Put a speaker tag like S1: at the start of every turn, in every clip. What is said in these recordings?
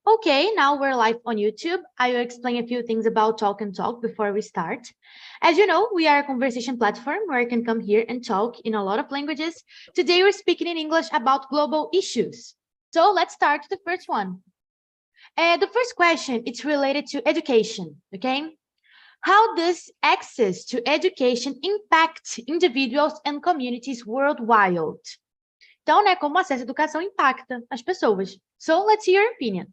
S1: Okay, now we're live on YouTube. I will explain a few things about Talk and Talk before we start. As you know, we are a conversation platform where you can come here and talk in a lot of languages. Today, we're speaking in English about global issues. So let's start with the first one. The first question, it's related to education, okay? How does access to education impact individuals and communities worldwide? Então, né, como o acesso à educação impacta as pessoas. So let's hear your opinion.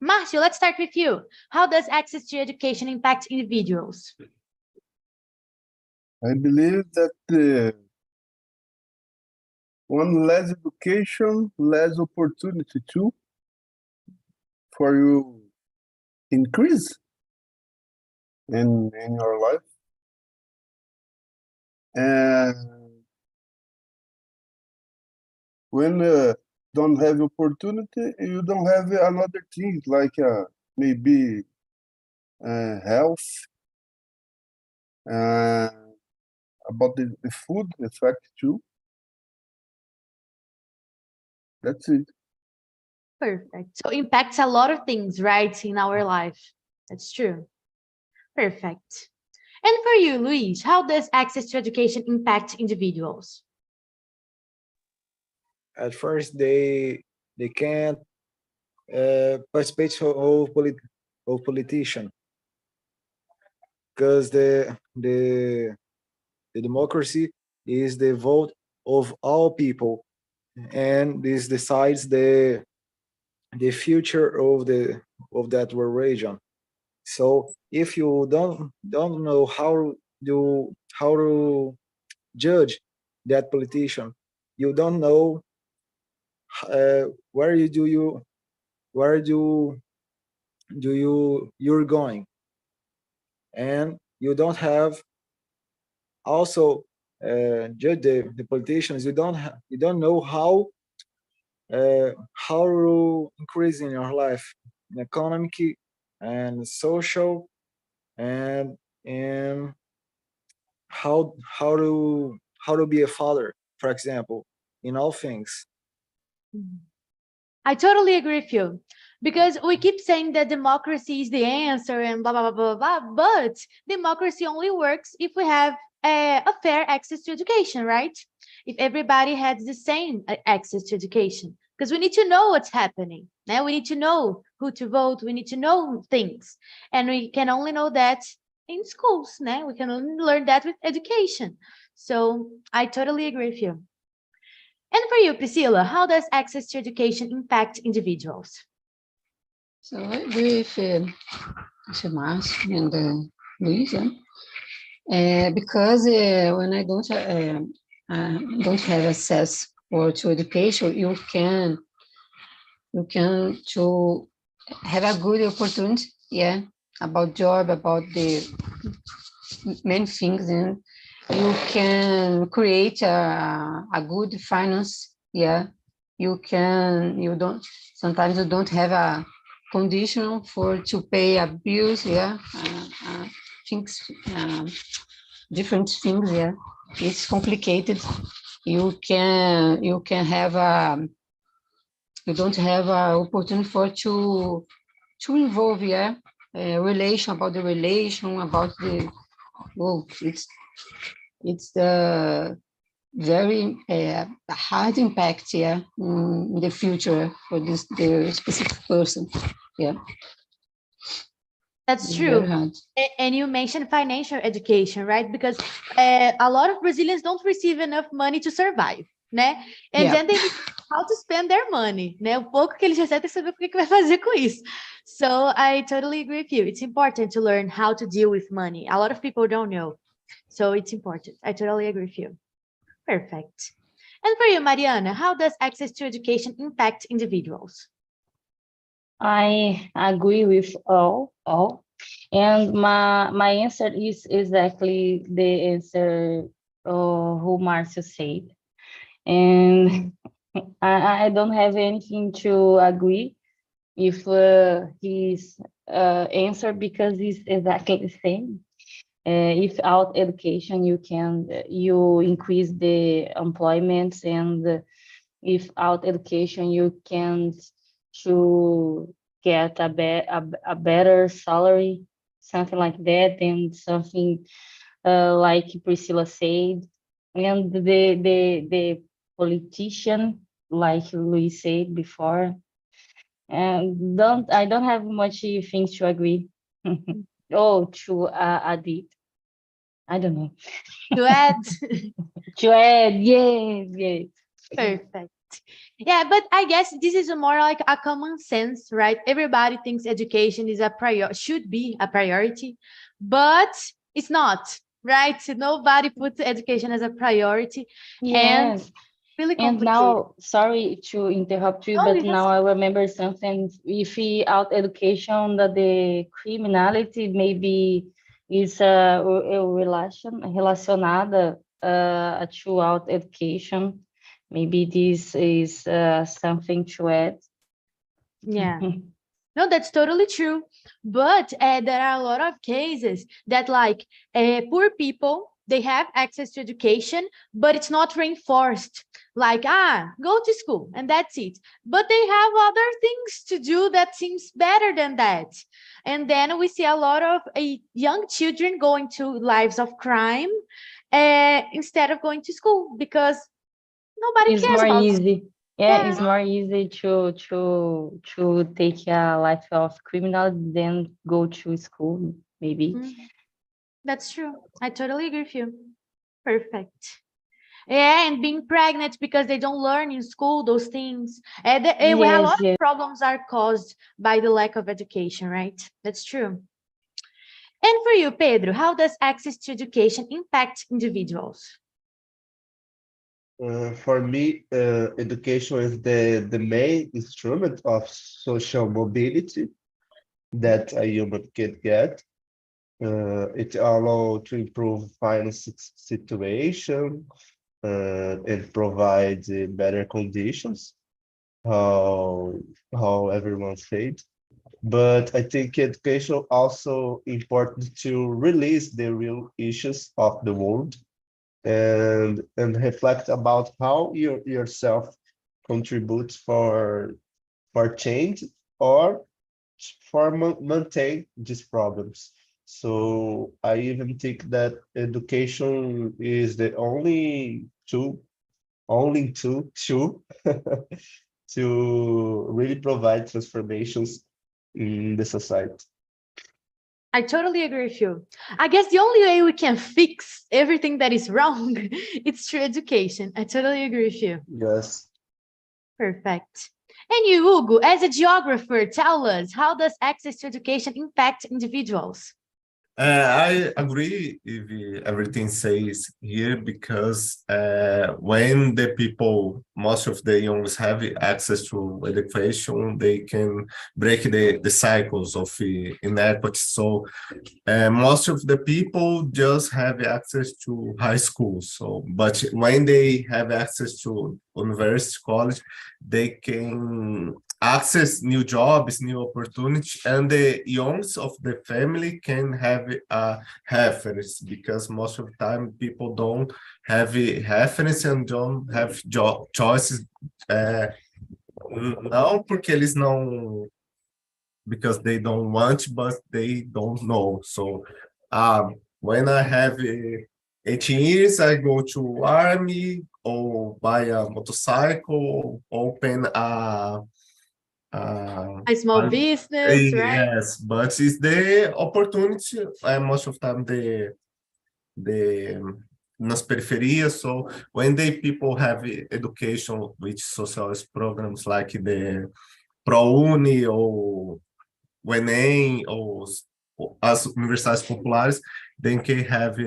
S1: Marcio, let's start with you. How does access to education impact individuals?
S2: I believe that one less education, less opportunity too, for you increase in your life. And when don't have opportunity, you don't have another thing like maybe health, about the food effect too. That's it.
S1: Perfect. So impacts a lot of things, right, in our life. That's true. Perfect. And for you, Luis, how does access to education impact individuals?
S3: At first, they can't participate of politician because the democracy is the vote of all people, and this decides the future of that region. So if you don't know how to judge that politician, you don't know where you're going, and you don't have also judge the politicians. You don't know how to increase in your life, in economic and social, and how to be a father, for example, in all things.
S1: I totally agree with you, because we keep saying that democracy is the answer and blah, blah, blah, blah, blah, but democracy only works if we have a fair access to education, right? If everybody has the same access to education, because we need to know what's happening. Now we need to know who to vote. We need to know things, and we can only know that in schools. Né? We can only learn that with education. So I totally agree with you. And for you, Priscilla, how does access to education impact individuals?
S4: So I agree with Marcio and Luisa, because when I don't have access to education, you can to have a good opportunity, yeah, about job, about the many things, and you can create a good finance, yeah. Sometimes you don't have a condition to pay a bills, yeah, things, different things, yeah. It's complicated. You don't have a opportunity to involve, yeah, relation, about the it's the very hard impact, yeah, in the future for the specific person, yeah.
S1: That's true. And you mentioned financial education, right? Because a lot of Brazilians don't receive enough money to survive, né? And then they know how to spend their money, né? O pouco que eles recebem, tem que saber o que vai fazer com isso. So I totally agree with you. It's important to learn how to deal with money. A lot of people don't know. So it's important. I totally agree with you. Perfect. And for you, Mariana, how does access to education impact individuals?
S5: I agree with all, and my answer is exactly the answer who Marcio said, and I don't have anything to agree with his answer, because it's exactly the same. Without education, you increase the employment, and without education, you can to get a better salary, something like that, and something like Priscilla said, and the politician, like Luis said before, and I don't have much things to agree. Oh, to edit, I don't know.
S1: To add,
S5: To add, yes.
S1: perfect. Yeah, but I guess this is more like a common sense, right? Everybody thinks education is should be a priority, but it's not, right? So nobody puts education as a priority, and
S5: Yes.
S1: really
S5: And
S1: complicated.
S5: now, sorry to interrupt you,
S1: Oh,
S5: but
S1: yes.
S5: now I remember something. If we out education, that the criminality maybe is relacionada to out education. Maybe this is something to add.
S1: Yeah. No, that's totally true. But there are a lot of cases that like poor people, they have access to education, but it's not reinforced. Like, go to school and that's it. But they have other things to do that seems better than that. And then we see a lot of young children going to lives of crime instead of going to school because nobody
S5: It's
S1: cares
S5: more
S1: about.
S5: easy. Yeah, it's
S1: Yeah.
S5: more easy to take a life of criminal than go to school, maybe.
S1: That's true. I totally agree with you. Perfect. Yeah, and being pregnant because they don't learn in school those things. And a lot of problems are caused by the lack of education, right? That's true. And for you, Pedro, how does access to education impact individuals?
S2: For me, education is the main instrument of social mobility that a human can get. It allows to improve finance situation and provide better conditions, how everyone said. But I think education also important to release the real issues of the world and reflect about how yourself contributes for change or for maintain these problems. So I even think that education is the only tool to really provide transformations in the society.
S1: I totally agree with you. I guess the only way we can fix everything that is wrong it's through education. I totally agree with you.
S2: Yes.
S1: Perfect. And you, Hugo, as a geographer, tell us, how does access to education impact individuals?
S6: I agree with everything says here because when the people, most of the youngs have access to education, they can break the cycles of inequity. So most of the people just have access to high school. So, but when they have access to university, college, they can access new jobs, new opportunities, and the youngs of the family can have a reference because most of the time people don't have a reference and don't have job choices. Não porque eles não, because they don't want, but they don't know. So when I have 18 years, I go to army or buy a motorcycle, open a
S1: small business, right?
S6: Yes, but it's the opportunity. Most of the time, the nas periferias. So when the people have education with social programs like the ProUni or o Enem ou as universidades populares, they can have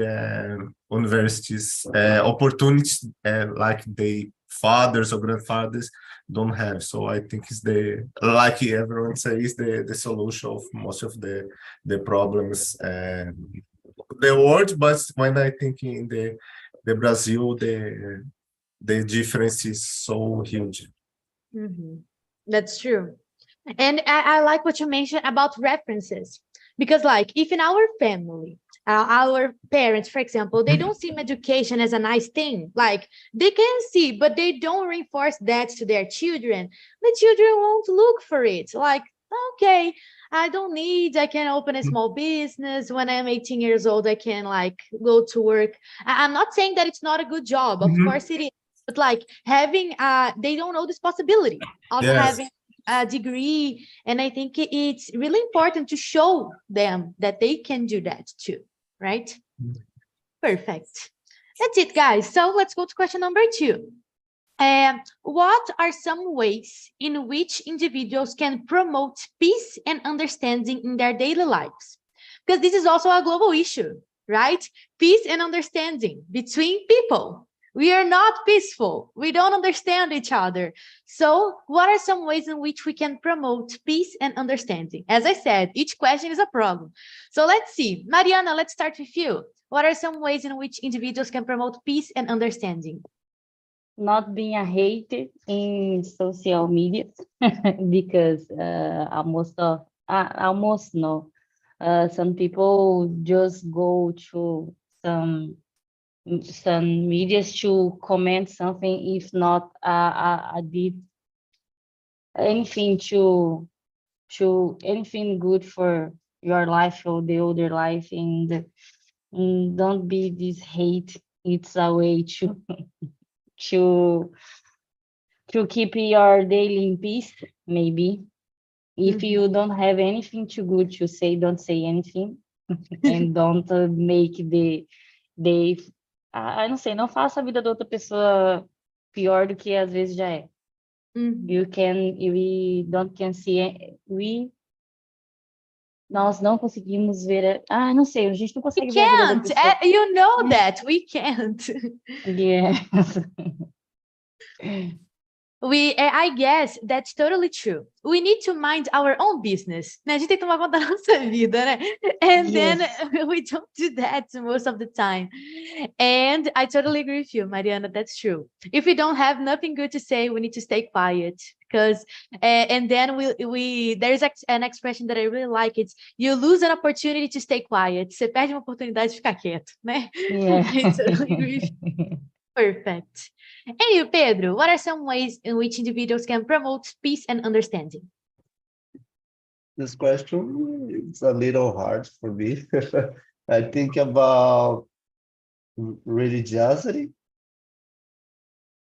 S6: universities opportunities like the fathers or grandfathers don't have. So I think it's like everyone says, the solution of most of the problems the world. But when I think in the Brazil, the difference is so huge.
S1: That's true. And I like what you mentioned about references, because like if in our family, our parents, for example, they don't see education as a nice thing, like they can see, but they don't reinforce that to their children, the children won't look for it. Like Okay, I can open a small business. When I'm 18 years old, I can like go to work. I'm not saying that it's not a good job. Of course it is. But like having, they don't know this possibility of
S6: Yes.
S1: having a degree. And I think it's really important to show them that they can do that too, right? Perfect. That's it, guys. So let's go to question number 2. What are some ways in which individuals can promote peace and understanding in their daily lives? Because this is also a global issue, right? Peace and understanding between people. We are not peaceful. We don't understand each other. So what are some ways in which we can promote peace and understanding? As I said, each question is a problem. So let's see. Mariana, let's start with you. What are some ways in which individuals can promote peace and understanding?
S5: Not being a hater in social media because almost no. Some people just go to some medias to comment something, if not a deep anything to anything good for your life or the other life, and don't be this hate. It's a way to to keep your daily in peace, maybe. If you don't have anything too good to say, don't say anything. And don't make the não sei, não faça a vida da outra pessoa pior do que às vezes já é. Nós não conseguimos ver, não sei, a gente não consegue ver a vida da pessoa.
S1: You know that we can't.
S5: Yeah.
S1: I guess that's totally true. We need to mind our own business. A gente tem que tomar conta da nossa vida, né? And then we don't do that most of the time. And I totally agree with you, Mariana. That's true. If we don't have nothing good to say, we need to stay quiet. Because and then there's an expression that I really like. It's you lose an opportunity to stay quiet. Você perde uma oportunidade de ficar quieto, né?
S5: Yeah.
S1: I totally agree with you. Perfect. And you, Pedro, what are some ways in which individuals can promote peace and understanding?
S2: This question is a little hard for me. I think about religiosity.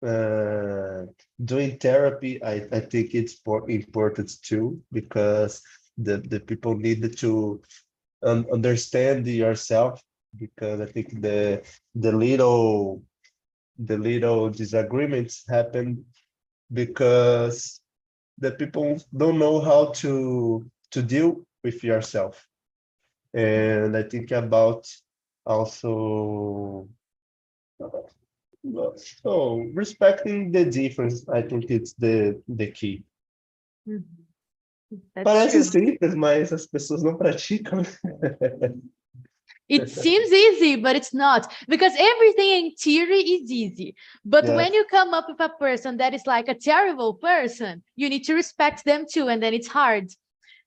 S2: Doing therapy, I think it's important too, because the people need to understand yourself, because I think the little disagreements happen because the people don't know how to deal with yourself. And I think about also respecting the difference. I think it's the key. Parece simples, mas as pessoas não praticam.
S1: It seems easy, but it's not, because everything in theory is easy. But when you come up with a person that is like a terrible person, you need to respect them too, and then it's hard.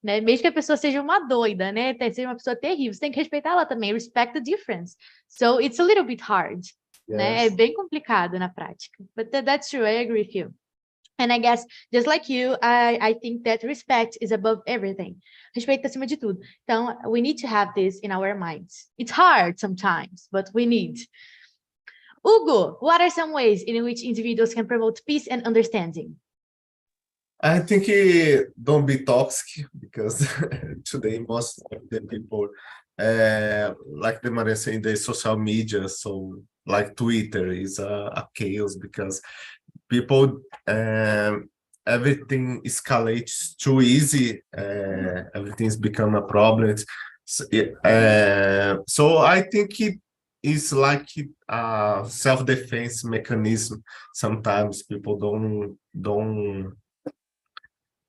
S1: Né? Mesmo que a pessoa seja uma doida, né? Seja uma pessoa terrível, você tem que respeitar ela também, respect the difference. So it's a little bit hard. Né? É bem complicado na prática. But that's true, I agree with you. And I guess, just like you, I think that respect is above everything. Respeito acima de tudo. Então, we need to have this in our minds. It's hard sometimes, but we need. Hugo, what are some ways in which individuals can promote peace and understanding?
S6: I think don't be toxic, because today most of the people, like the Maria saying, the social media, so like Twitter is a chaos, because people, everything escalates too easy, everything's become a problem. So I think it is like a self-defense mechanism. Sometimes people don't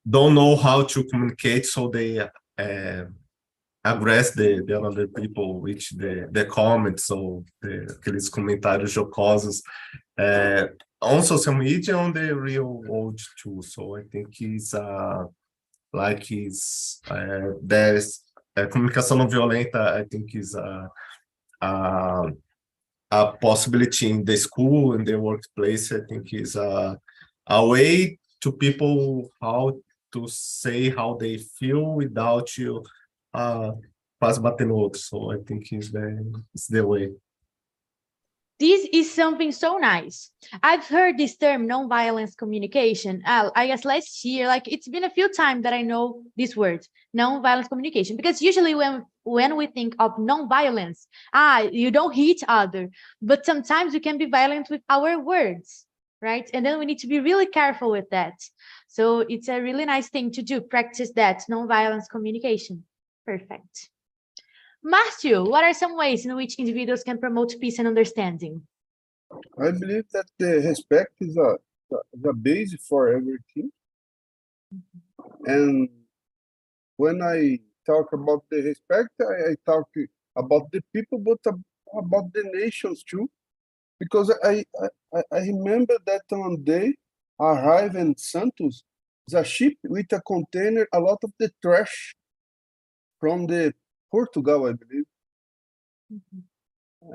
S6: know how to communicate, so they aggress the other people with the comments, or aqueles comentários jocosos on social media, on the real world too. So I think it's there's comunicação não violenta. I think is a possibility in the school and the workplace. I think is a way to people how to say how they feel without you quase bater no outro. So I think it's the way.
S1: This is something so nice. I've heard this term non-violence communication. I guess last year, like it's been a few times that I know this word, non-violence communication, because usually when we think of non-violence, you don't hit other, but sometimes we can be violent with our words, right? And then we need to be really careful with that. So it's a really nice thing to do, practice that non-violence communication. Perfect. Matthew, what are some ways in which individuals can promote peace and understanding?
S7: I believe that the respect is a base for everything. And when I talk about the respect, I talk about the people, but about the nations too. Because I remember that one day arrived in Santos, a ship with a container, a lot of the trash from the Portugal, I believe.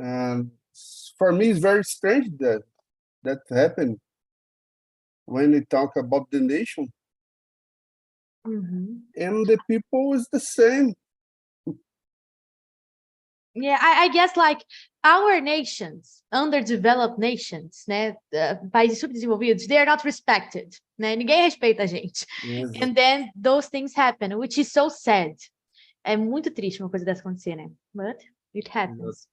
S7: And for me, it's very strange that happened when we talk about the nation. And the people is the same.
S1: Yeah, I guess like our nations, underdeveloped nations, né, países subdesenvolvidos, they are not respected, né? Ninguém respeita a gente.
S7: Yes.
S1: And then those things happen, which is so sad. É muito triste uma coisa dessa acontecer, né? But it happens.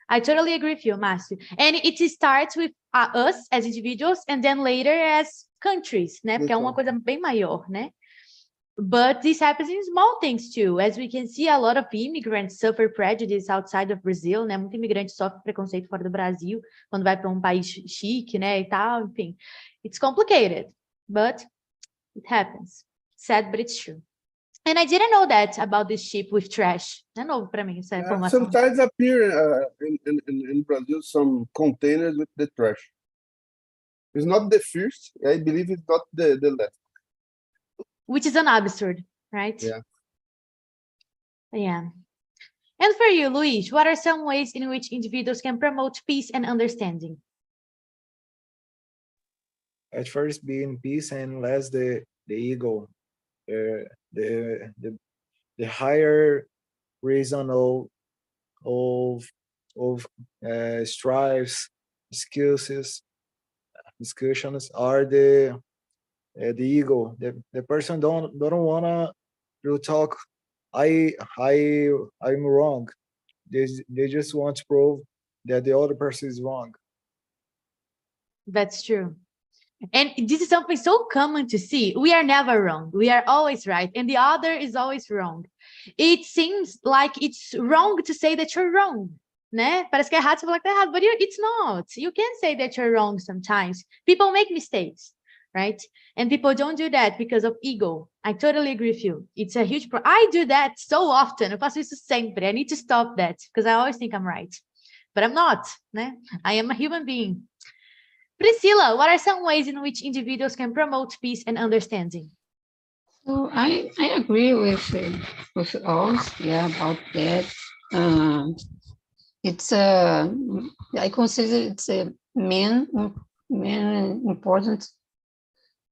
S1: I totally agree with you, Márcio. And it starts with us as individuals and then later as countries, né? Porque é uma coisa bem maior, né? But this happens in small things too. As we can see, a lot of immigrants suffer prejudice outside of Brazil, né? Muito imigrante sofre preconceito fora do Brasil quando vai para um país chique, né? E tal, enfim. It's complicated, but it happens. Sad, but it's true. And I didn't know that about this ship with trash. É novo para mim essa informação.
S7: Sometimes appear in Brazil some containers with the trash. It's not the first. I believe it's not the last.
S1: Which is an absurd, right?
S7: Yeah.
S1: Yeah. And for you, Luis, what are some ways in which individuals can promote peace and understanding?
S3: At first, being peace and less the ego. The higher reason of strives, discussions are the ego. The person don't wanna to talk. I'm wrong. They just want to prove that the other person is wrong.
S1: That's true. And this is something so common to see. We are never wrong. We are always right. And the other is always wrong. It seems like it's wrong to say that you're wrong. Né? Parece que é errado você falar que tá errado, but it's not. You can say that you're wrong sometimes. People make mistakes, right? And people don't do that because of ego. I totally agree with you. It's a huge problem. I do that so often. Eu faço isso sempre. I need to stop that because I always think I'm right. But I'm not. Né? I am a human being. Priscilla, what are some ways in which individuals can promote peace and understanding?
S4: So I agree with all, yeah, about that. It's I consider it's a main important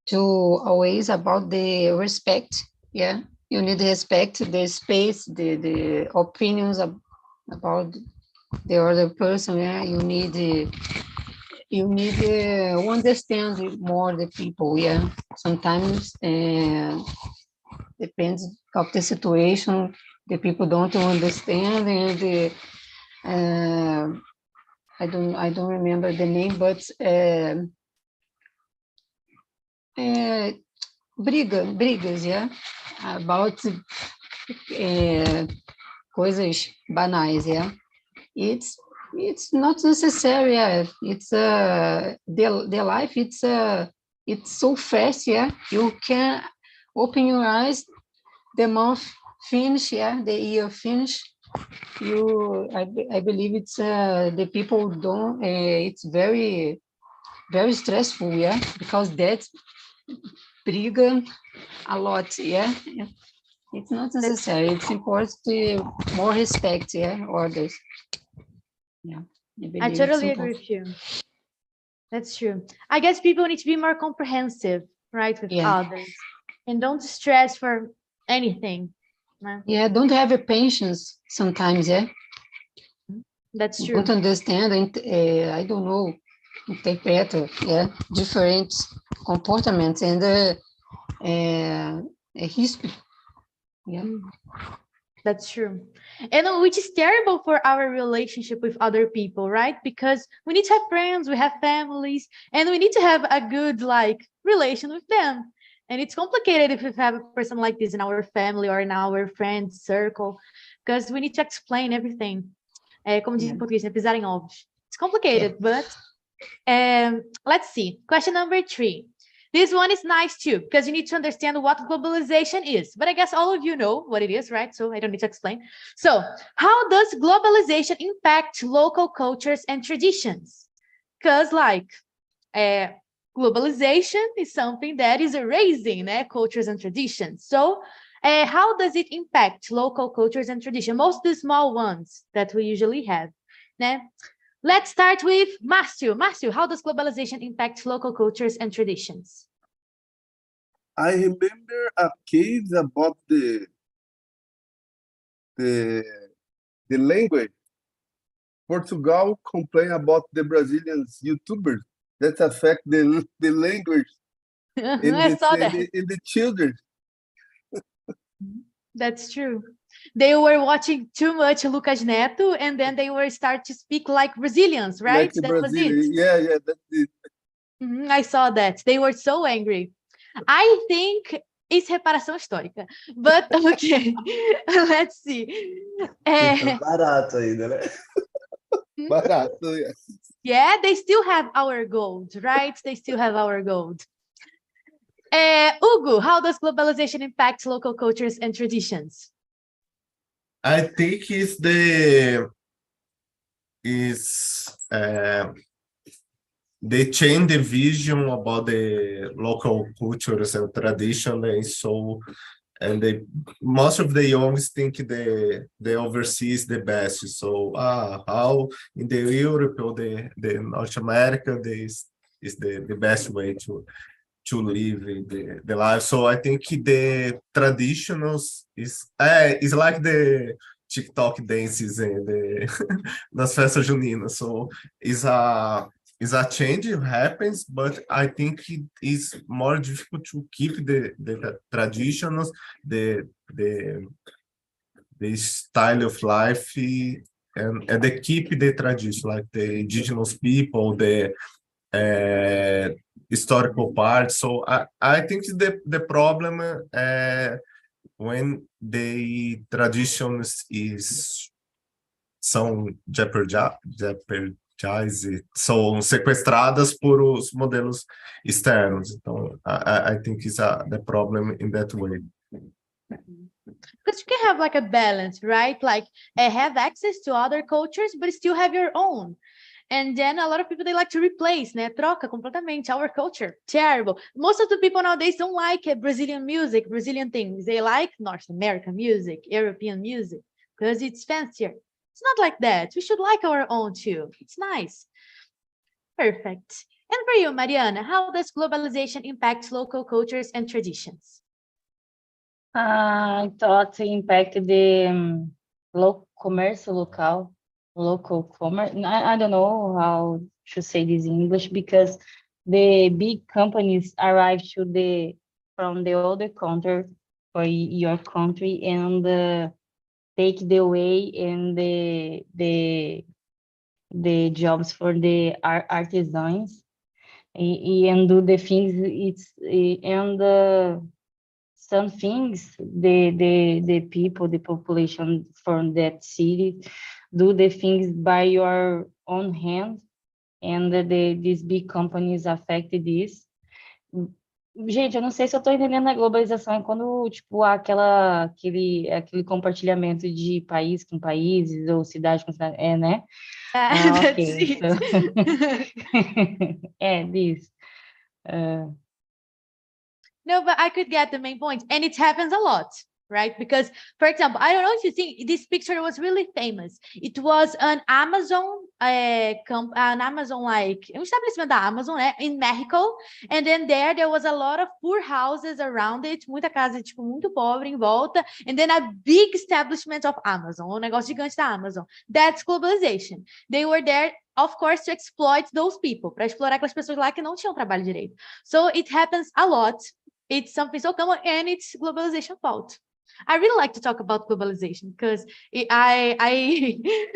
S4: to always about the respect. Yeah, you need to respect the space, the opinions about the other person. Yeah, you need to understand more the people. Yeah, sometimes depends of the situation. The people don't understand, and I don't remember the name, but brigas, yeah, about coisas banais, yeah. It's not necessary. Yeah. It's the life. It's so fast. Yeah, you can open your eyes, the month finish. Yeah, the year finish. I believe it's the people don't. It's very stressful. Yeah, because that briga a lot. Yeah, it's not necessary. It's important to more respect. Yeah, others. Yeah,
S1: I totally agree with you. That's true. I guess people need to be more comprehensive, right, with others. and don't stress for anything.
S4: Yeah, don't have a patience sometimes, yeah.
S1: That's true.
S4: Don't understand, I don't know, interpret, yeah, different comportments and history. Yeah.
S1: That's true. And which is terrible for our relationship with other people, right? Because we need to have friends, we have families, and we need to have a good relation with them. And it's complicated if we have a person like this in our family or in our friends circle, because we need to explain everything. Como diz em português, né? Pisar em ovos. It's complicated, but let's see. Question number 3. This one is nice too, because you need to understand what globalization is. But I guess all of you know what it is, right? So I don't need to explain. So how does globalization impact local cultures and traditions? Because globalization is something that is erasing cultures and traditions. So how does it impact local cultures and traditions? Most of the small ones that we usually have. Let's start with Márcio. Márcio, how does globalization impact local cultures and traditions?
S7: I remember a case about the language. Portugal complain about the Brazilian YouTubers that affect the language in
S1: I saw that.
S7: in the children.
S1: That's true. They were watching too much Lucas Neto, and then they were start to speak like Brazilians, right?
S7: Like
S1: That was it.
S7: Yeah, that's it.
S1: I saw that. They were so angry. I think it's reparação histórica. But okay, let's see.
S2: Barato ainda, né?
S7: Barato, yes.
S1: Yeah, they still have our gold, right? They still have our gold. Hugo, how does globalization impact local cultures and traditions?
S6: I think they change the vision about the local cultures and tradition, and most of the youngs think the overseas is the best. So how in the Europe or the North America is the best way to live the life. So I think the traditionals is like the TikTok dances and das festas juninas. So is a change happens, but I think it is more difficult to keep the traditions, the style of life, and they keep the tradition, like the indigenous people, the historical part. So I think the problem when the traditions são são sequestradas por os modelos externos. Então, I think it's the problem in that way.
S1: Because you can have a balance, right? Have access to other cultures, but still have your own. And then a lot of people, they like to replace, troca completamente our culture. Terrible. Most of the people nowadays don't like Brazilian music, Brazilian things. They like North American music, European music, because it's fancier. It's not like that. We should like our own too. It's nice. Perfect. And for you, Mariana, how does globalization impact local cultures and traditions?
S5: I thought it impacted the comércio local commerce. I don't know how to say this in English, because the big companies arrive from the other country or your country and take the way and the jobs for the artisans and do the things. Some things the people, the population from that city do the things by your own hand, and these big companies affected this. Gente, eu não sei se eu estou entendendo a globalização, é quando, aquele compartilhamento de país com países, ou cidade com cidade, né?
S1: Okay.
S5: So, this.
S1: No, but I could get the main point. And it happens a lot. right? Because, for example, I don't know if you think this picture was really famous. It was an Amazon, an Amazon, like, um estabelecimento da Amazon, né, in Mexico. And then there was a lot of poor houses around it, muita casa, tipo, muito pobre em volta. And then a big establishment of Amazon, um negócio gigante da Amazon. That's globalization. They were there, of course, to exploit those people, para explorar aquelas pessoas lá que não tinham trabalho direito. So it happens a lot. It's something so common, and it's globalization fault. I really like to talk about globalization because I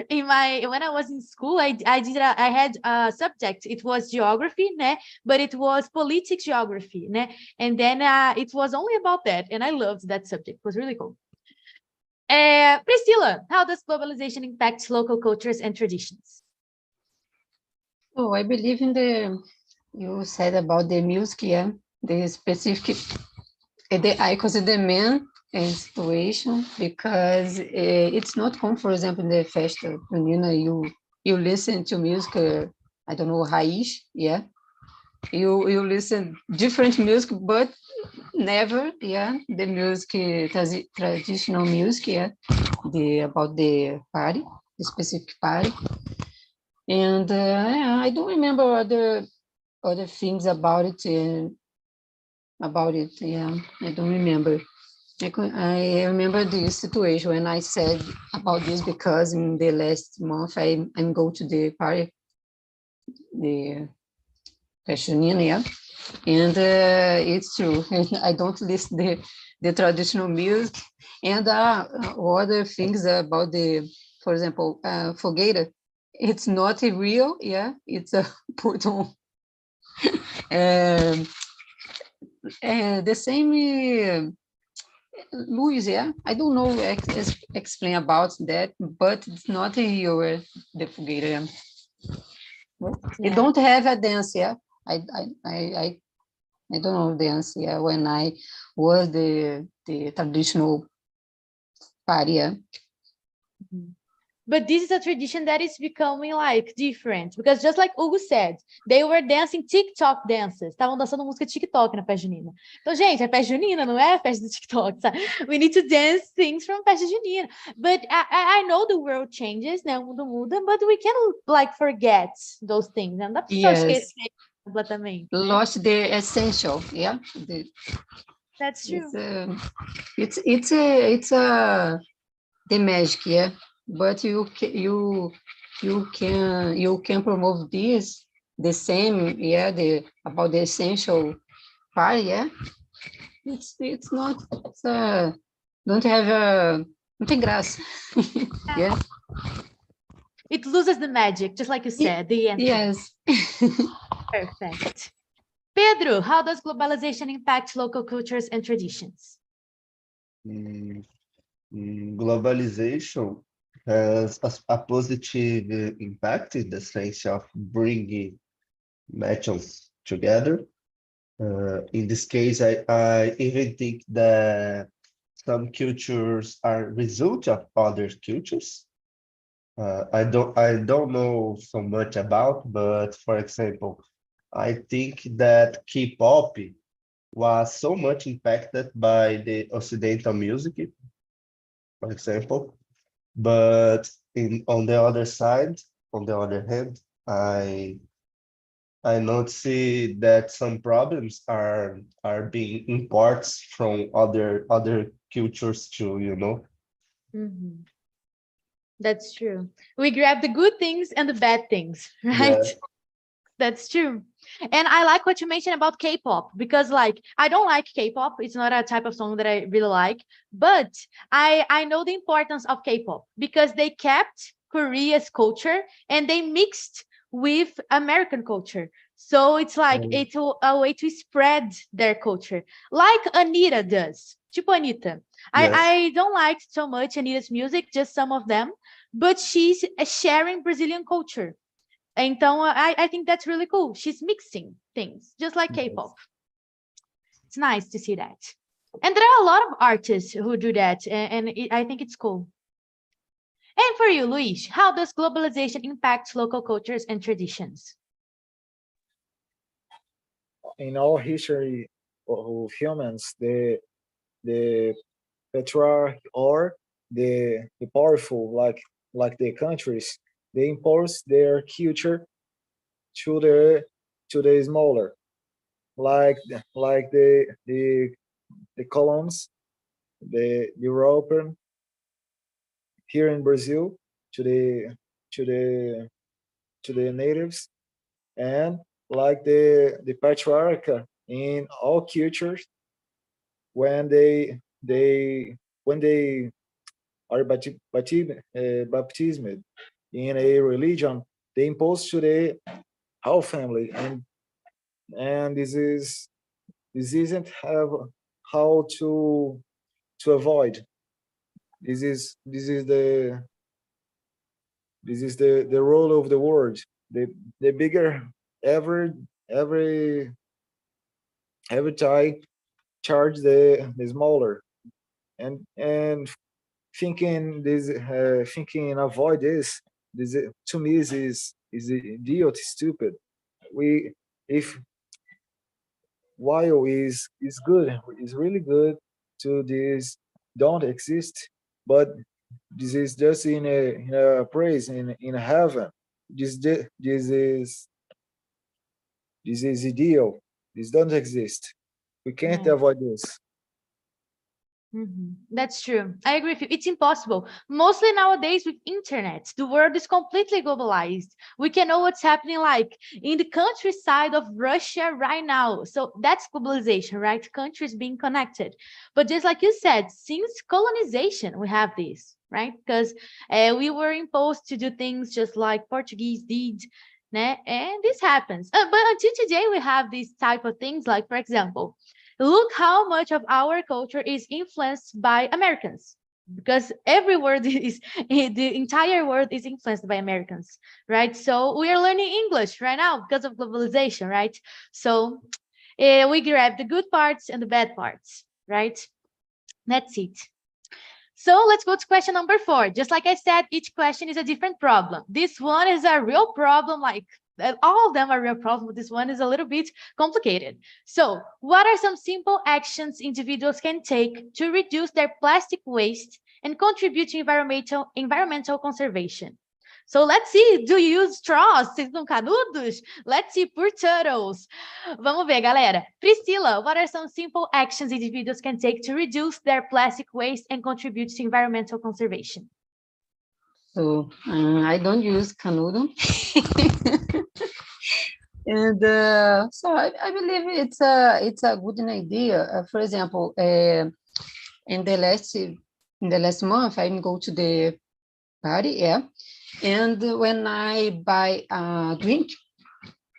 S1: in my when I was in school, I had a subject. It was geography, né? But it was politics geography, né? And then it was only about that, and I loved that subject. It was really cool. Priscilla, how does globalization impact local cultures and traditions?
S4: Oh, I believe in you said about the music, yeah, the specific, I consider the main situation because it's not common, for example, in the festa, you listen to music, I don't know, raiz, yeah, you listen different music, but never, yeah, the music, traditional music, yeah, about the party, the specific party. And I don't remember other things about it. Yeah, I don't remember. I remember this situation when I said about this because in the last month I'm go to the party, the Fashionina, yeah, and it's true. And I don't listen the traditional music and other things about for example, fogueira. It's not a real, yeah, it's a put on. The same Luis, yeah, I don't know explain about that, but it's not a real the fogueira. You don't have a dance, yeah. I don't know dance, yeah. When I was the traditional party, yeah.
S1: But this is a tradition that is becoming like different because just like Hugo said, they were dancing TikTok dances. Estavam dançando música TikTok na festa junina. Então, gente, é festa junina, não é a festa do TikTok, sabe? We need to dance things from festa junina. But I know the world changes, né? O mundo muda, but we can't like forget those things. Não dá pra só esquecer completamente.
S4: Lost the essential, yeah.
S1: That's true.
S4: It's the magic, yeah. But you can promote this the same, yeah, about the essential part, yeah. It's not don't have não tem graça. Yeah.
S1: It loses the magic, just like you said. The end.
S4: Yes.
S1: Perfect. Pedro, how does globalization impact local cultures and traditions?
S2: Globalization has a positive impact in the sense of bringing nations together. In this case, I even think that some cultures are result of other cultures. I don't know so much about, but for example, I think that K-pop was so much impacted by the Occidental music, for example. But on the other hand, I notice that some problems are being imports from other cultures too, you know.
S1: Mm-hmm. That's true. We grab the good things and the bad things, right? Yeah. That's true. And I like what you mentioned about K-pop because like I don't like K-pop. It's not a type of song that I really like, but I know the importance of K-pop because they kept Korea's culture and they mixed with American culture. So it's like it's a way to spread their culture, like Anitta does. Tipo Anitta. Yes. I don't like so much Anitta's music, just some of them, but she's sharing Brazilian culture. Então, I think that's really cool. She's mixing things, just like K-pop. It's nice to see that. And there are a lot of artists who do that, and I think it's cool. And for you, Luis, how does globalization impact local cultures and traditions?
S3: In all history of humans, the patriarch or the powerful, like the countries, they impose their culture to the smaller, like the colons, the European here in Brazil to the natives, and like the patriarch in all cultures when they are baptized in a religion, they impose to the whole family, and this isn't have how to avoid. This is the role of the world. The bigger every time charge the smaller, and thinking avoid this to me is idiot, stupid. We if while is good, is really good to this don't exist, but this is just in a praise in heaven. This is ideal. This don't exist. We can't
S1: Yeah.
S3: avoid this.
S1: That's true. I agree with you. It's impossible. Mostly nowadays with internet, the world is completely globalized. We can know what's happening like in the countryside of Russia right now. So that's globalization, right? Countries being connected. But just like you said, since colonization, we have this, right? Because we were imposed to do things just like Portuguese did. Né? And this happens. But until today, we have these type of things like, for example, look how much of our culture is influenced by Americans, because every word is the entire world is influenced by Americans, right? So we are learning English right now because of globalization, right? So we grab the good parts and the bad parts, right? That's it. So let's go to question number 4. Just like I said, each question is a different problem. This one is a real problem, like all of them are real problems, but this one is a little bit complicated. So what are some simple actions individuals can take to reduce their plastic waste and contribute to environmental conservation? So let's see, do you use straws? Vocês são canudos? Let's see, poor turtles. Vamos ver, galera. Priscila, what are some simple actions individuals can take to reduce their plastic waste and contribute to environmental conservation?
S4: So I don't use canudo. And so I believe it's a good idea. For example, in the last month, I go to the party, yeah. And when I buy a drink,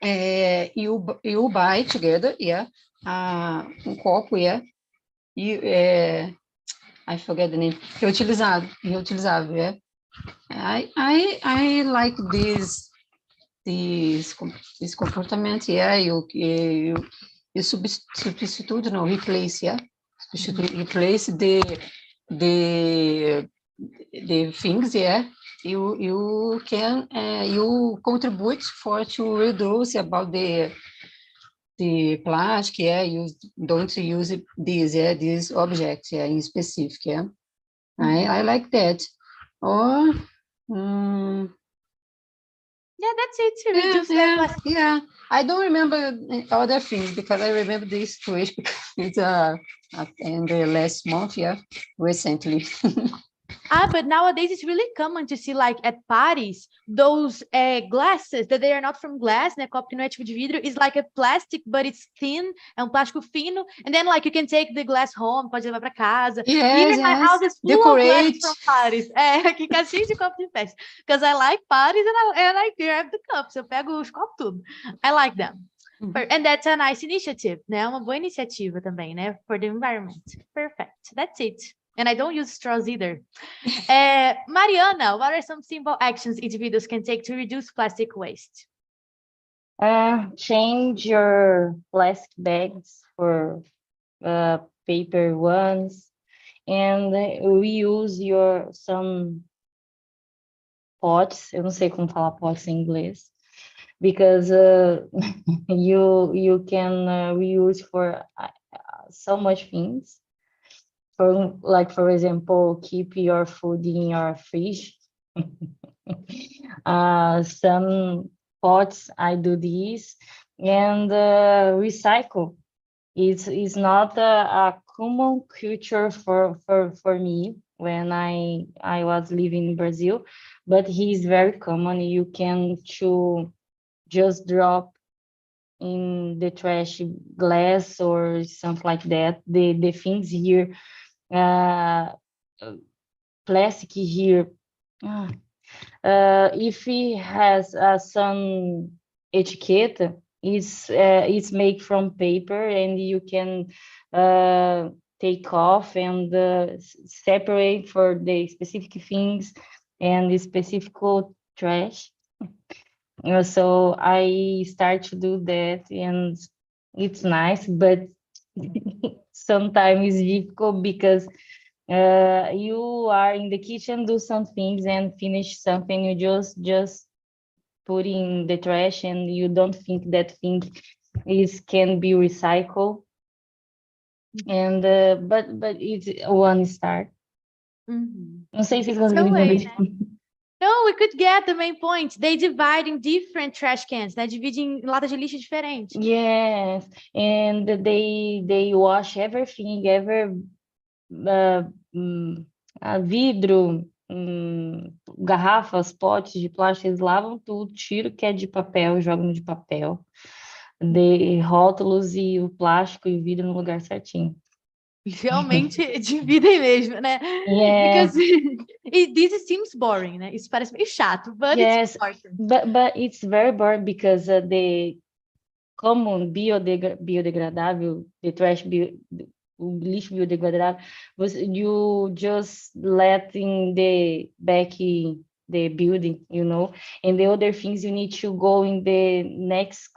S4: you buy together, yeah, copo, yeah. I forget the name. Reutilizado, yeah. I like this comportment, yeah. You substitute, no, replace, yeah. Replace the things, yeah. You can you contribute to reduce about the plastic, yeah. You don't use these objects, yeah, in specific, yeah. I like that. Or
S1: yeah, that's it, to reduce their plastic.
S4: Yeah, I don't remember other things because I remember this situation because it's in the last month, yeah, recently.
S1: But nowadays it's really common to see, like, at parties, those glasses that they are not from glass, né? Copo que não é tipo de vidro, is like a plastic, but it's thin, é plástico fino, and then like you can take the glass home, pode levar para casa.
S4: Yes,
S1: even my house is full
S4: decorate.
S1: of glass from parties. Aqui fica cheio de copo de festa, because I like parties and I grab the cups, eu pego os copos tudo. I like them. And that's a nice initiative, né? Uma boa iniciativa também, né? For the environment. Perfect. That's it. And I don't use straws either. Mariana, what are some simple actions individuals can take to reduce plastic waste?
S5: Change your plastic bags for paper ones, and reuse some pots. Eu não sei como falar pots em inglês, because you can reuse for so much things. for example, keep your food in your fridge. Some pots, I do this, and recycle. It's not a common culture for me when I was living in Brazil, but he's very common. You can just drop in the trash glass or something like that. The things here, plastic here. If he has some etiquette, it's made from paper, and you can take off and separate for the specific things and the specific trash. So I start to do that, and it's nice, but sometimes it's difficult because you are in the kitchen, do some things and finish something, you just put in the trash, and you don't think that thing can be recycled. And but it's one start. Não sei se vocês conseguiram entender.
S1: No, we could get the main point. They divide in different trash cans, né? Dividem em latas de lixo diferentes.
S5: Yes, and they wash everything, vidro, garrafas, potes de plástico, eles lavam tudo, tira o que é de papel, jogam de papel, de rótulos e o plástico e o vidro no lugar certinho.
S1: Realmente dividem mesmo, né?
S5: Yeah.
S1: Because this seems boring, né? Isso parece meio chato, but
S5: Yes,
S1: it's important.
S5: but it's very boring because the common biodegradável, the trash o lixo biodegradável, you just let in the back the building, you know, and the other things you need to go in the next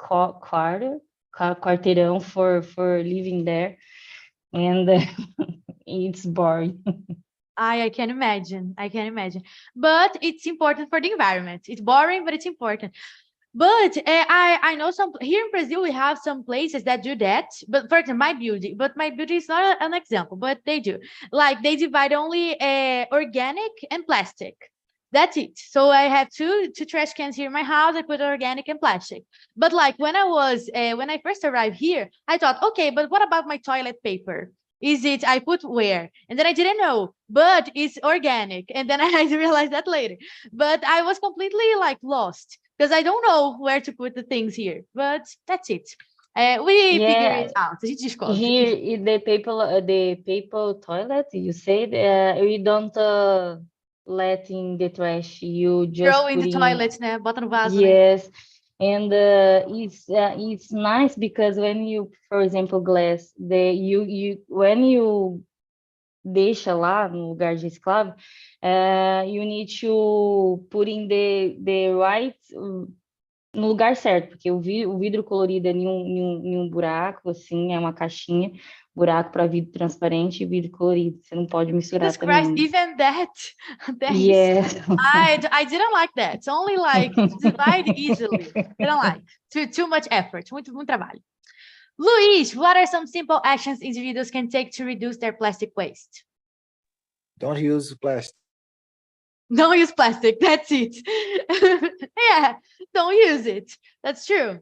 S5: quarteirão for living there, and it's boring.
S1: I can imagine. But it's important for the environment. It's boring, but it's important. But I know some here in Brazil we have some places that do that. But for example, my beauty is not an example, but they do. Like they divide only organic and plastic. That's it. So I have two trash cans here in my house. I put organic and plastic. But like when I first arrived here, I thought, okay, but what about my toilet paper? Is it I put where? And then I didn't know, but it's organic. And then I realized that later. But I was completely like lost because I don't know where to put the things here. But that's it. We figure it out. A gente descobre.
S5: Here in the paper toilet, you said we don't let in the trash. You just
S1: throw in the toilet, né? Bota no vaso.
S5: Yes. Né? And it's nice because when you, for example, glass, when you deixa lá no lugar de reciclável, you need to put in the right no lugar certo, porque o vidro colorido é em um buraco, assim, é uma caixinha, buraco para vidro transparente e vidro colorido. Você não pode misturar
S1: Jesus Christ,
S5: também.
S1: even that.
S5: Yes.
S1: I didn't like that. It's only like divide easily. Didn't like. Too much effort. Muito trabalho. Luis, what are some simple actions individuals can take to reduce their plastic waste?
S3: Don't use plastic.
S1: Don't use plastic. That's it. Yeah, don't use it. That's true.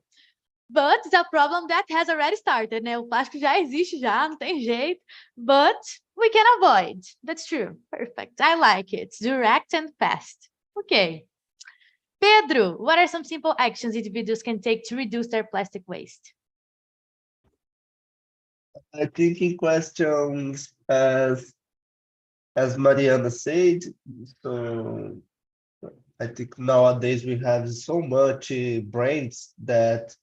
S1: But it's a problem that has already started, né? O plástico já existe já, não tem jeito. But we can avoid. That's true. Perfect. I like it. Direct and fast. Okay. Pedro, what are some simple actions individuals can take to reduce their plastic waste?
S2: I think in questions as Mariana said, so I think nowadays we have so much brands that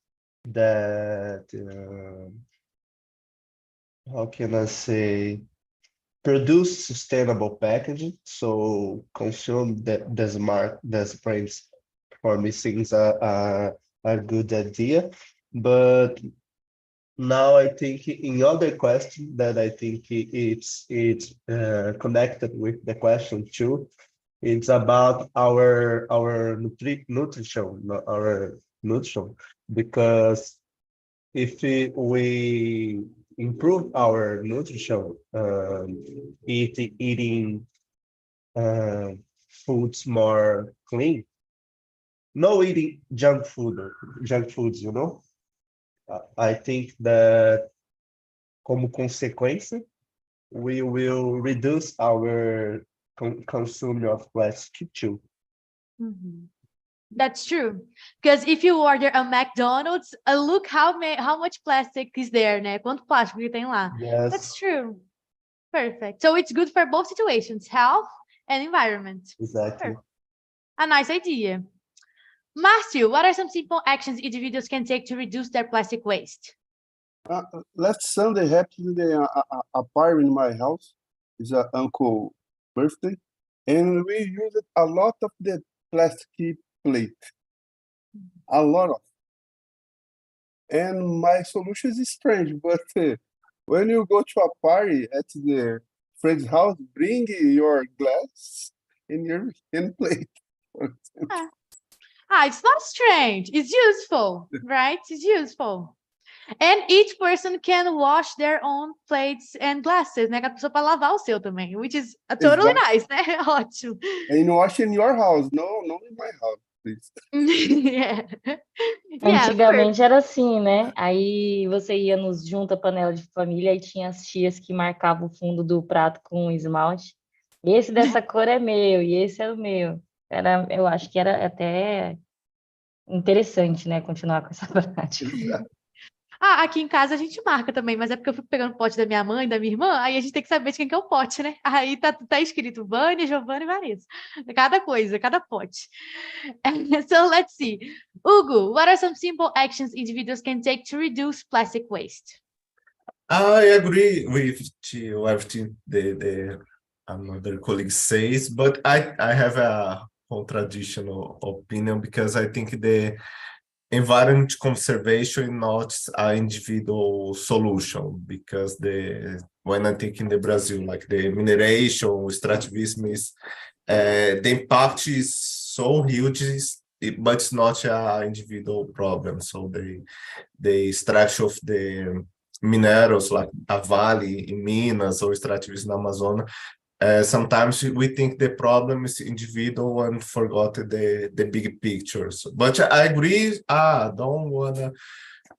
S2: how can I say, produce sustainable packaging. So consume these brands for me seems a good idea. But now I think in other question that I think it's connected with the question too. It's about our nutrition, because if we improve our nutrition, eating foods more clean, no eating junk foods, you know. I think that como consequência, we will reduce our consumption of plastic too.
S1: Mhm. That's true. Because if you order a McDonald's, look how much plastic is there, né? Quanto plástico que tem lá.
S2: Yes,
S1: That's true. Perfect. So it's good for both situations, health and environment.
S2: exactly.
S1: Perfect. A nice idea. Márcio, what are some simple actions individuals can take to reduce their plastic waste?
S7: Last Sunday happened a party in my house. It's a uncle birthday, and we used a lot of the plastic plate, a lot of. And my solution is strange, but when you go to a party at the friend's house, bring your glass and your plate.
S1: It's not strange. It's useful, right? It's useful. And each person can wash their own plates and glasses, né? Cada pessoa pode lavar o seu também, which is totally nice, né? Ótimo.
S7: And wash in your house, no, not in my house, please.
S1: Yeah.
S5: Antigamente era assim, né? Aí você ia nos junta-panela de família e tinha as tias que marcavam o fundo do prato com esmalte. Esse dessa cor é meu e esse é o meu. Eu acho que era até interessante, né? Continuar com essa prática.
S1: Aqui em casa a gente marca também, mas é porque eu fico pegando o pote da minha mãe, da minha irmã, aí a gente tem que saber de quem que é o pote, né? Aí tá escrito Vânia, Giovana e Vanessa. Cada coisa, cada pote. So let's see. Hugo, what are some simple actions individuals can take to reduce plastic waste?
S6: I agree with everything the another colleague says, but I have a contradictional opinion because I think the environment conservation is not an individual solution, because when I think in the Brazil, like the mineration, extractivism is the impact is so huge, but it's not an individual problem. So the extraction of the minerals like a Vale in Minas or extractivism in Amazon, sometimes we think the problem is individual and forgot the big pictures. But I agree, don't want to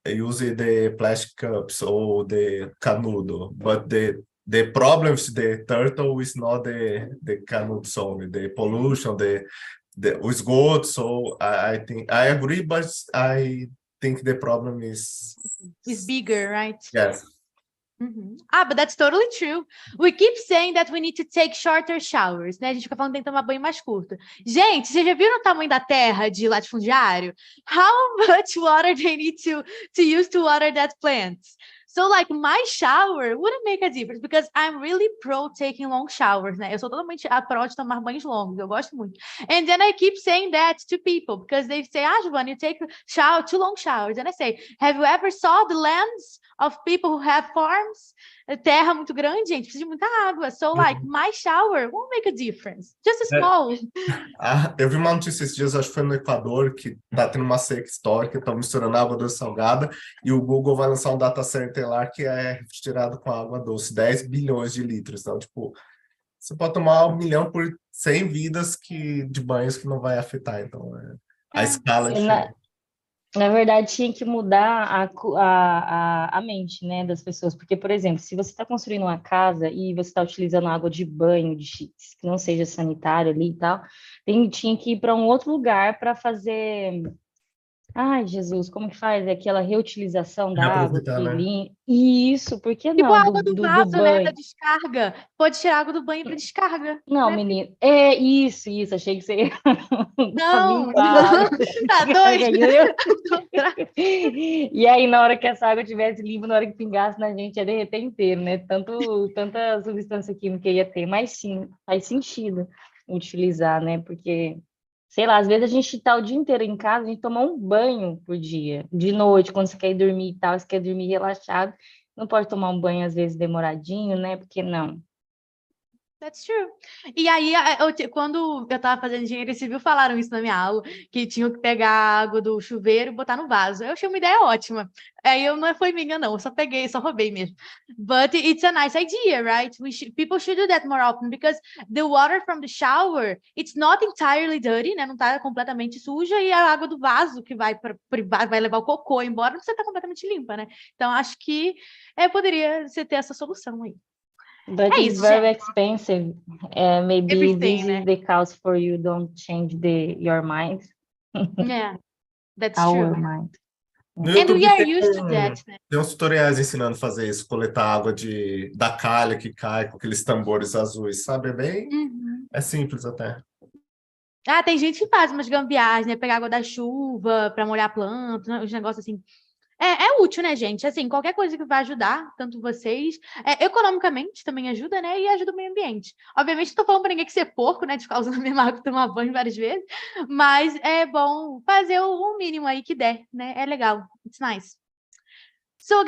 S6: use the plastic cups or the canudo, but the problem is the turtle is not the canudos only, the pollution, the esgoto. So I think I agree, but I think the problem is
S1: bigger, right?
S6: Yes.
S1: But that's totally true. We keep saying that we need to take shorter showers, né? A gente fica falando que tem que tomar banho mais curto. Gente, vocês já viram o tamanho da terra de latifundiário? How much water they need to use to water that plant? So, like, my shower wouldn't make a difference, because I'm really pro taking long showers, né? Eu sou totalmente pró de tomar banhos longos, eu gosto muito. And then I keep saying that to people, because they say, Giovanna, you take two long showers. And I say, have you ever saw the lands of people who have farms? Terra muito grande, gente, precisa de muita água. So, like, my shower won't make a difference. Just a small.
S6: Eu vi uma notícia esses dias, acho que foi no Equador, que tá tendo uma seca histórica, estão misturando água doce salgada, e o Google vai lançar um data center lá que é refrigerado com água doce, 10 bilhões de litros. Então, tipo, você pode tomar 1 milhão por 100 vidas de banhos que não vai afetar. Então, a escala é diferente.
S5: Na verdade, tinha que mudar a mente, né, das pessoas. Porque, por exemplo, se você está construindo uma casa e você está utilizando água de banho, que não seja sanitário ali e tal, tinha que ir para um outro lugar para fazer... Ai, Jesus, como que faz? Aquela reutilização da água que limpa. Isso, por que
S1: Tipo
S5: não?
S1: a água do vaso, né,
S5: banho.
S1: da descarga. Pode tirar água do banho para descarga.
S5: Não,
S1: né?
S5: menino, é isso, achei que você ia
S1: Não,
S5: limpar.
S1: tá doido?
S5: E aí, na hora que essa água estivesse limpa, na hora que pingasse na gente, ia derreter inteiro, né? Tanta substância química ia ter, mas sim, faz sentido utilizar, né? Porque, sei lá, às vezes a gente tá o dia inteiro em casa, a gente toma um banho por dia, de noite, quando você quer ir dormir e tal, você quer dormir relaxado, não pode tomar um banho, às vezes, demoradinho, né? Porque não.
S1: That's true. E aí, quando eu estava fazendo engenharia civil, falaram isso na minha aula, que tinham que pegar a água do chuveiro e botar no vaso. Eu achei uma ideia ótima. Aí não foi minha, não. Eu só peguei, só roubei mesmo. But it's a nice idea, right? People should do that more often because the water from the shower, it's not entirely dirty, né? Não tá completamente suja e a água do vaso que vai levar o cocô embora, não precisa estar completamente limpa, né? Então acho que poderia você ter essa solução aí.
S5: But
S1: É
S5: it's
S1: isso,
S5: very
S1: gente.
S5: expensive. Maybe
S1: Everything,
S5: this
S1: né?
S5: is the cause for you don't change your mind,
S1: Yeah, that's
S5: our
S1: true.
S5: mind.
S6: No
S1: And
S6: YouTube
S1: we are
S6: tem,
S1: used to that, né?
S6: tem uns tutoriais ensinando a fazer isso, coletar água da calha que cai com aqueles tambores azuis, sabe?
S1: Uhum.
S6: É simples até.
S1: Ah, tem gente que faz umas gambiarras, né? Pegar água da chuva para molhar a planta, né? Os negócios assim. É útil, né, gente? Assim, qualquer coisa que vai ajudar, tanto vocês, economicamente também ajuda, né? E ajuda o meio ambiente. Obviamente, não tô falando para ninguém que ser porco, né? De ficar usando a mesma água para tomar banho várias vezes, mas é bom fazer o mínimo aí que der, né? É legal. It's nice.